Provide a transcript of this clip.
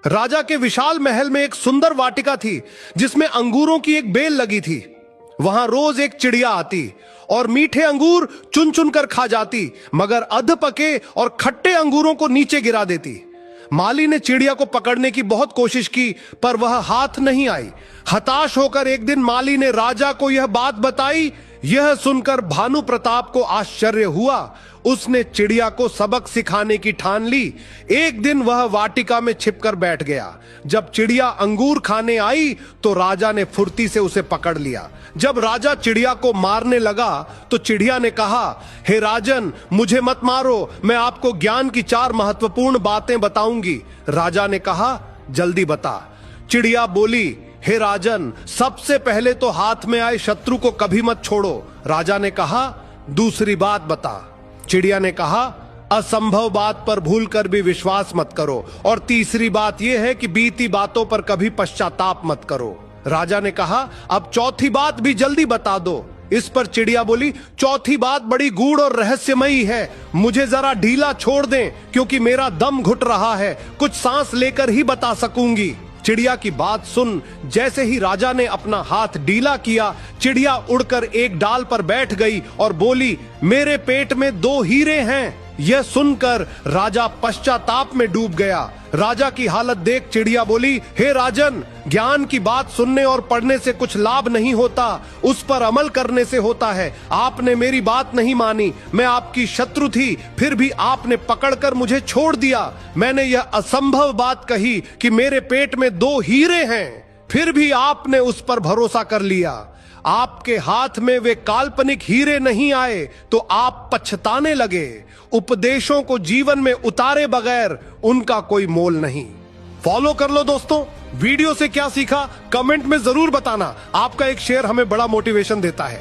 राजा के विशाल महल में एक सुंदर वाटिका थी जिसमें अंगूरों की एक बेल लगी थी। वहां रोज एक चिड़िया आती और मीठे अंगूर चुन चुन कर खा जाती, मगर अध पके और खट्टे अंगूरों को नीचे गिरा देती। माली ने चिड़िया को पकड़ने की बहुत कोशिश की, पर वह हाथ नहीं आई। हताश होकर एक दिन माली ने राजा को यह बात बताई। यह सुनकर भानु प्रताप को आश्चर्य हुआ। उसने चिड़िया को सबक सिखाने की ठान ली। एक दिन वह वाटिका में छिपकर बैठ गया। जब चिड़िया अंगूर खाने आई तो राजा ने फुर्ती से उसे पकड़ लिया। जब राजा चिड़िया को मारने लगा तो चिड़िया ने कहा, हे राजन, मुझे मत मारो, मैं आपको ज्ञान की 4 महत्वपूर्ण बातें बताऊंगी। राजा ने कहा, जल्दी बता। चिड़िया बोली, हे राजन, सबसे पहले तो हाथ में आए शत्रु को कभी मत छोड़ो। राजा ने कहा, दूसरी बात बता। चिड़िया ने कहा, असंभव बात पर भूलकर भी विश्वास मत करो, और तीसरी बात यह है कि बीती बातों पर कभी पश्चाताप मत करो। राजा ने कहा, अब चौथी बात भी जल्दी बता दो। इस पर चिड़िया बोली, चौथी बात बड़ी गूढ़ और रहस्यमयी है, मुझे जरा ढीला छोड़ दें क्योंकि मेरा दम घुट रहा है, कुछ सांस लेकर ही बता सकूंगी। चिड़िया की बात सुन जैसे ही राजा ने अपना हाथ ढीला किया, चिड़िया उड़कर एक डाल पर बैठ गई और बोली, मेरे पेट में 2 हीरे हैं। यह सुनकर राजा पश्चाताप में डूब गया। राजा की हालत देख चिड़िया बोली, हे राजन, ज्ञान की बात सुनने और पढ़ने से कुछ लाभ नहीं होता, उस पर अमल करने से होता है। आपने मेरी बात नहीं मानी, मैं आपकी शत्रु थी, फिर भी आपने पकड़कर मुझे छोड़ दिया। मैंने यह असंभव बात कही कि मेरे पेट में 2 हीरे हैं, फिर भी आपने उस पर भरोसा कर लिया। आपके हाथ में वे काल्पनिक हीरे नहीं आए तो आप पछताने लगे। उपदेशों को जीवन में उतारे बगैर उनका कोई मोल नहीं। फॉलो कर लो दोस्तों। वीडियो से क्या सीखा कमेंट में जरूर बताना। आपका एक शेयर हमें बड़ा मोटिवेशन देता है।